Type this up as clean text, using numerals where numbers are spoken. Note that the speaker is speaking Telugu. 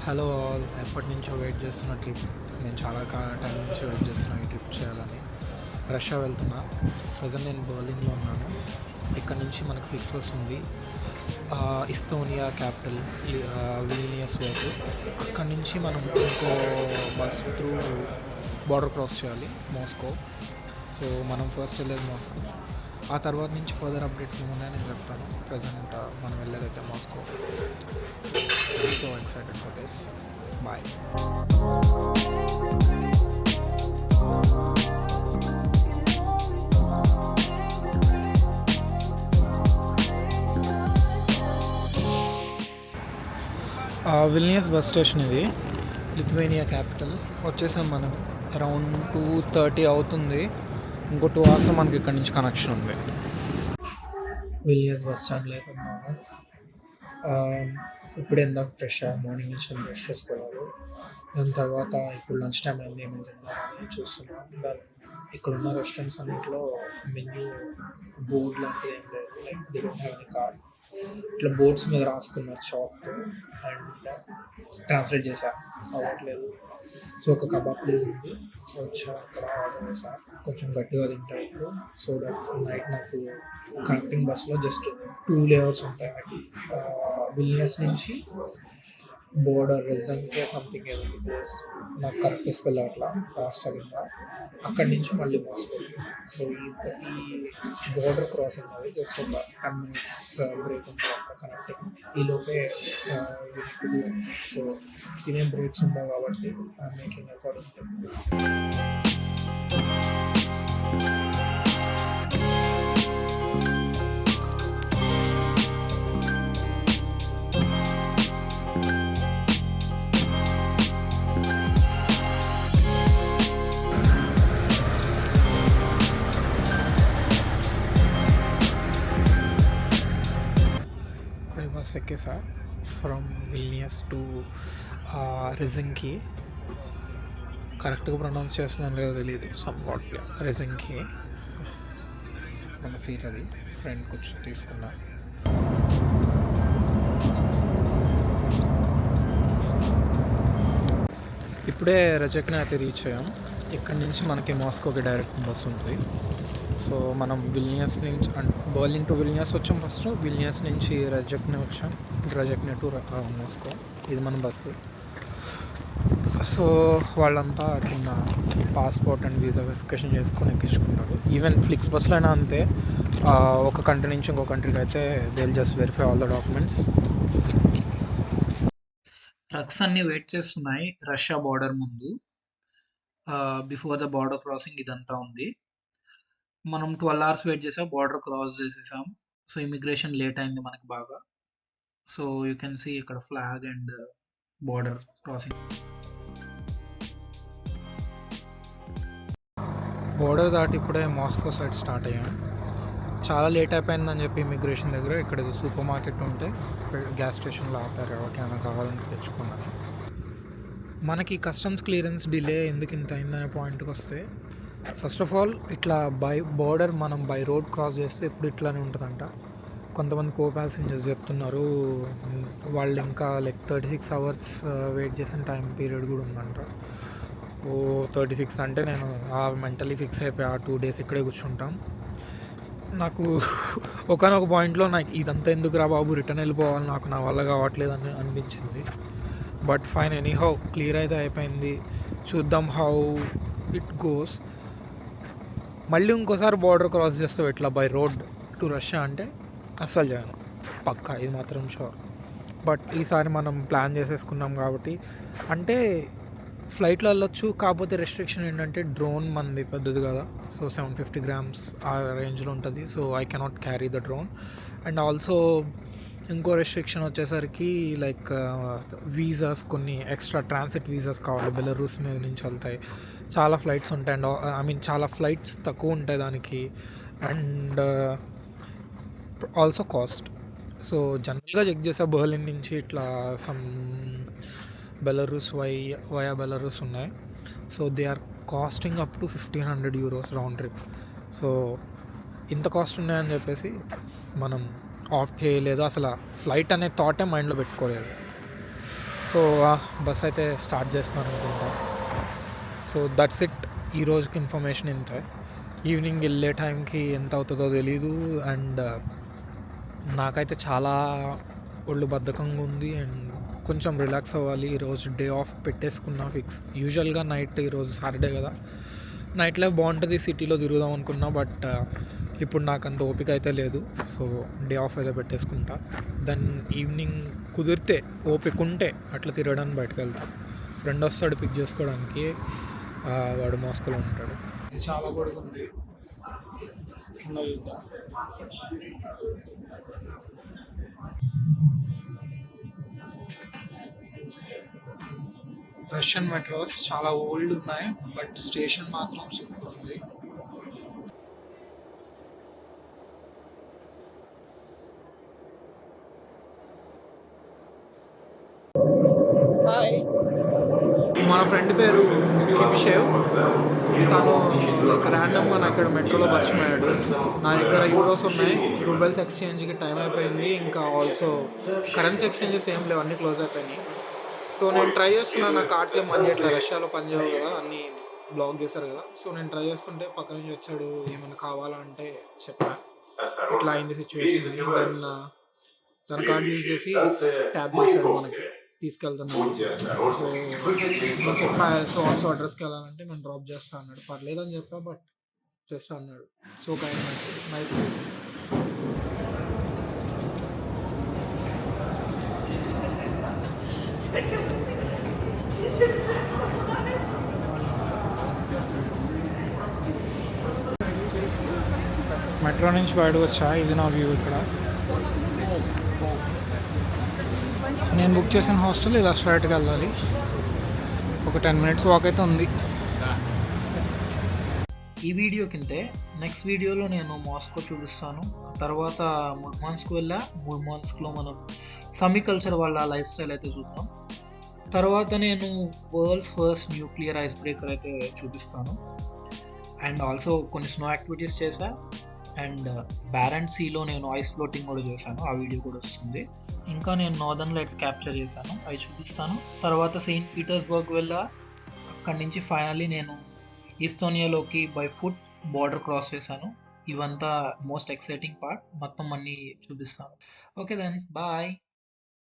హలో ఆల్, ఎప్పటి నుంచో వెయిట్ చేస్తున్న ట్రిప్. నేను చాలా టైం నుంచి వెయిట్ చేస్తున్నా ఈ ట్రిప్ చేయాలని. రష్యా వెళ్తున్నా. ప్రజెంట్ నేను బర్లిన్లో ఉన్నాను. ఇక్కడ నుంచి మనకు ఫిక్స్ బస్ ఉంది ఇస్తోనియా క్యాపిటల్ విల్నియస్ వరకు. అక్కడి నుంచి మనం ఇంకో బస్ త్రూ బార్డర్ క్రాస్ చేయాలి మాస్కో. సో మనం ఫస్ట్ వెళ్ళేది మాస్కో. ఆ తర్వాత నుంచి ఫర్దర్ అప్డేట్స్ ఏమున్నాయో నేను చెప్తాను. ప్రజెంట్ మనం వెళ్ళేదైతే Moscow. So excited for this. Bye. Vilnius bus station ఇది, లిథువేనియా క్యాపిటల్. వచ్చేసాం మనం. అరౌండ్ 2:30 అవుతుంది. ఇంకో 2 అవర్స్లో మనకి ఇక్కడ నుంచి కనెక్షన్ ఉంది. విల్నియస్ బస్ స్టాండ్లో అయితే ఉన్నాము. ఇప్పుడు ఎందాక మార్నింగ్ నుంచి బ్రష్ చేసుకోవాలి. దాని తర్వాత ఇప్పుడు లంచ్ టైం అయింది, ఏమైంది తిందామని చూస్తున్నాం. దాని ఇక్కడున్న రెస్టారెంట్స్ అన్నింటిలో మెన్యూ బోర్డ్ లాంటివి ఏం లేదు. Like they don't have any card. ఇట్లా బోర్డ్స్ మీద రాసుకున్నారు చాక్ అండ్ ట్రాన్స్లేట్ చేశారు, అవ్వట్లేదు. సో ఒక కబాబ్ ప్లేస్ ఉంది, వచ్చా అక్కడ ఆర్డర్ చేశా. కొంచెం గట్టిగా తింటా ఇప్పుడు. సో దట్ నైట్ నాకు కనెక్టింగ్ బస్లో జస్ట్ 2 లేయర్స్ ఉంటాయి. విల్నియస్ నుంచి బోర్డర్ రెజంకే సంథింగ్ ఏదో ప్లేస్, నాకు కరెక్ట్ స్పెల్ అట్లా సరిగ్గా. అక్కడి నుంచి మళ్ళీ మాస్కో. సో ఈ బోర్డర్ క్రాసింగ్ అది జస్ట్ ఒక 10 minutes బ్రేక్ ఉంటుంది అక్కడ కనెక్టింగ్. ఈ లోపే సో తినే బ్రేక్స్ ఉండవు కాబట్టి మేకింగ్ అకార్డింగ్. బస్ ఎక్కేసా ఫ్రమ్ విల్నియస్ టు రెజింకి. కరెక్ట్గా ప్రొనౌన్స్ చేస్తున్నాను లేదో తెలియదు. Somewhat Rezekne. మన సీట్ అది, ఫ్రెండ్ కూర్చొని తీసుకున్నా. ఇప్పుడే రెజెక్ని అయితే రీచ్ అయ్యాం. ఇక్కడి నుంచి మనకి మాస్కోకి డైరెక్ట్ బస్ ఉంటుంది. సో మనం విల్నియస్ నుంచి బర్లిన్ టు విల్నియస్ వచ్చాం ఫస్ట్. విల్నియస్ నుంచి రెజెక్ని వచ్చాం, రెజెక్ని టు మాస్కో. ఇది మన బస్సు. సో వాళ్ళంతా కింద పాస్పోర్ట్ అండ్ వీసా వెరిఫికేషన్ చేసుకొని ఎక్కించుకుంటారు. ఈవెన్ ఫ్లిక్స్ బస్లో అయినా అంతే. ఒక కంట్రీ నుంచి ఇంకో కంట్రీకి అయితే they will just verify all the documents. Trucks అన్నీ వెయిట్ చేస్తున్నాయి రష్యా బార్డర్ ముందు. బిఫోర్ ద బార్డర్ క్రాసింగ్ ఇదంతా ఉంది. మనం 12 hours వెయిట్ చేసాం, బార్డర్ క్రాస్ చేసేసాం. సో ఇమిగ్రేషన్ లేట్ అయింది మనకి బాగా. సో యూ కెన్ సీ ఇక్కడ flag and border crossing. Border దాటి ఇప్పుడే మాస్కో సైడ్ స్టార్ట్ అయ్యాం. చాలా లేట్ అయిపోయిందని చెప్పి ఇమిగ్రేషన్ దగ్గర ఇక్కడ ఏదో సూపర్ మార్కెట్ ఉంటే గ్యాస్ స్టేషన్లో ఆపారు. ఎవరికైనా కావాలంటే తెచ్చుకున్నాను. మనకి కస్టమ్స్ క్లియరెన్స్ డిలే ఎందుకు ఇంత అయిందనే పాయింట్కి వస్తే, ఫస్ట్ ఆఫ్ ఆల్ ఇట్లా బోర్డర్ మనం బై రోడ్ క్రాస్ చేస్తే ఇప్పుడు ఇట్లానే ఉంటుందంట. కొంతమంది కో ప్యాసింజర్స్ చెప్తున్నారు వాళ్ళు ఇంకా లైక్ 36 hours వెయిట్ చేసిన టైం పీరియడ్ కూడా ఉందంట. 36 అంటే నేను మెంటలీ ఫిక్స్ అయిపోయి 2 days ఇక్కడే కూర్చుంటాం. నాకు ఒకనొక పాయింట్లో నాకు ఇదంతా ఎందుకు రా బాబు, రిటర్న్ వెళ్ళిపోవాలి, నాకు నా వల్ల కావట్లేదు అని అనిపించింది. బట్ ఫైన్, ఎనీహౌ క్లియర్ అయితే అయిపోయింది. చూద్దాం హౌ ఇట్ గోస్. మళ్ళీ ఇంకోసారి బార్డర్ క్రాస్ చేస్తావు ఇట్లా బై రోడ్ టు రష్యా అంటే అస్సలు చేయను, పక్కా, ఇది మాత్రం షూర్. బట్ ఈసారి మనం ప్లాన్ చేసేసుకున్నాం కాబట్టి, అంటే ఫ్లైట్లో వెళ్ళొచ్చు. కాకపోతే రెస్ట్రిక్షన్ ఏంటంటే డ్రోన్ మనది పెద్దది కదా, సో 750 grams ఆ రేంజ్లో ఉంటుంది. So I cannot carry the drone. And also ఇంకో రెస్ట్రిక్షన్ వచ్చేసరికి లైక్ వీసాస్, కొన్ని ఎక్స్ట్రా ట్రాన్సిట్ వీసాస్ కావాలి. బెలరూస్ మీద నుంచి వెళ్తాయి, చాలా ఫ్లైట్స్ ఉంటాయి. అండ్ ఐ మీన్ చాలా ఫ్లైట్స్ తక్కువ ఉంటాయి దానికి. And also cost. సో జనరల్గా చెక్ చేసా, బర్లిన్ నుంచి ఇట్లా సమ్ బెలరూస్ వయా బెలరూస్ ఉన్నాయి. So they are costing up to 1500 euros round trip. So ఇంత కాస్ట్ ఉన్నాయని చెప్పేసి మనం ఆప్ట్ చేయలేదు. అసలు ఫ్లైట్ అనే థాటే మైండ్లో పెట్టుకోలేదు. సో సో బస్ అయితే స్టార్ట్ చేస్తున్నాను అనుకుంటా. So that's it. ఈ రోజుకి ఇన్ఫర్మేషన్ ఇంతే. ఈవినింగ్ వెళ్ళే టైంకి ఎంత అవుతుందో తెలీదు. అండ్ నాకైతే చాలా ఒళ్ళు బద్ధకంగా ఉంది అండ్ కొంచెం రిలాక్స్ అవ్వాలి. ఈరోజు డే ఆఫ్ పెట్టేసుకున్నా ఫిక్స్. యూజువల్గా నైట్, ఈరోజు సాటర్డే కదా, నైట్ లైఫ్ బాగుంటుంది, సిటీలో తిరుగుదాం అనుకున్నా. బట్ ఇప్పుడు నాకు అంత ఓపిక అయితే లేదు. సో డే ఆఫ్ అయితే పెట్టేసుకుంటా. దెన్ ఈవినింగ్ కుదిరితే, ఓపిక ఉంటే అట్లా తిరగడానికి బయటకు వెళ్తా. ఫ్రెండ్ వస్తాడు పిక్ చేసుకోవడానికి, వాడు మాస్కోలో ఉంటాడు. ఇది చాలా పడుతుంది కింద చూద్దాం. రష్యన్ మెట్రోస్ చాలా ఓల్డ్ ఉన్నాయి, బట్ స్టేషన్ మాత్రం సూపర్ ఉంది. హాయ్, మన ఫ్రెండ్ పేరు కిపిషేవ్. తను లైక్ ర్యాండమ్గా నాకు ఇక్కడ మెట్రోలో పరిచయం అయ్యాడు. నా దగ్గర యూరోస్ ఉన్నాయి, రూబెల్స్ ఎక్స్చేంజ్కి టైం అయిపోయింది. ఇంకా ఆల్సో కరెన్సీ ఎక్స్చేంజెస్ ఏం లేవు, అన్నీ క్లోజ్ అయిపోయినాయి. సో నేను ట్రై చేస్తున్నాను, నా కార్డ్స్ ఏం పనిచేయట్లేదు. రష్యాలో పనిచేయవు కదా, అన్నీ బ్లాక్ చేశారు కదా. సో నేను ట్రై చేస్తుంటే పక్క నుంచి వచ్చాడు, ఏమైనా కావాలా అంటే చెప్పా, ఇట్లా అయింది సిచ్యువేషన్. దెన్ తన కార్డ్ యూజ్ చేసి ట్యాప్ చేశాడు, మనకి తీసుకెళ్తున్నాను. సో నేను చెప్పా, సో ఆల్సో అడ్రస్కి వెళ్ళాలంటే నేను డ్రాప్ చేస్తా అన్నాడు. పర్లేదని చెప్పా, బట్ చేస్తా అన్నాడు. So kind nice. మెట్రో నుంచి బయటకు వచ్చా. ఇది నా వ్యూ. ఇక్కడ నేను బుక్ చేసిన హాస్టల్ ఇలా స్ట్రైట్కి వెళ్ళాలి. ఒక 10 మినిట్స్ వాక్ అయితే ఉంది. ఈ వీడియో కిందే నెక్స్ట్ వీడియోలో నేను మాస్కో చూపిస్తాను. తర్వాత ముర్మాన్స్క్ వెళ్ళా. ముర్మాన్స్క్లో మనం సమీ కల్చర్ వాళ్ళ లైఫ్ స్టైల్ అయితే చూద్దాం. తర్వాత నేను world's first nuclear ice breaker అయితే చూపిస్తాను. అండ్ ఆల్సో కొన్ని స్నో యాక్టివిటీస్ చేశా. అండ్ బ్యారెంట్ సీలో నేను ఐస్ ఫ్లోటింగ్ కూడా చేశాను, ఆ వీడియో కూడా వస్తుంది. ఇంకా నేను నార్దర్న్ లైట్స్ క్యాప్చర్ చేశాను, అవి చూపిస్తాను. తర్వాత సెయింట్ పీటర్స్బర్గ్ వెళ్ళా. అక్కడి నుంచి ఫైనల్లీ నేను ఈస్తోనియాలోకి బై ఫుట్ బార్డర్ క్రాస్ చేశాను. ఇవంతా మోస్ట్ ఎక్సైటింగ్ పార్ట్, మొత్తం అన్నీ చూపిస్తాను. Okay then, bye.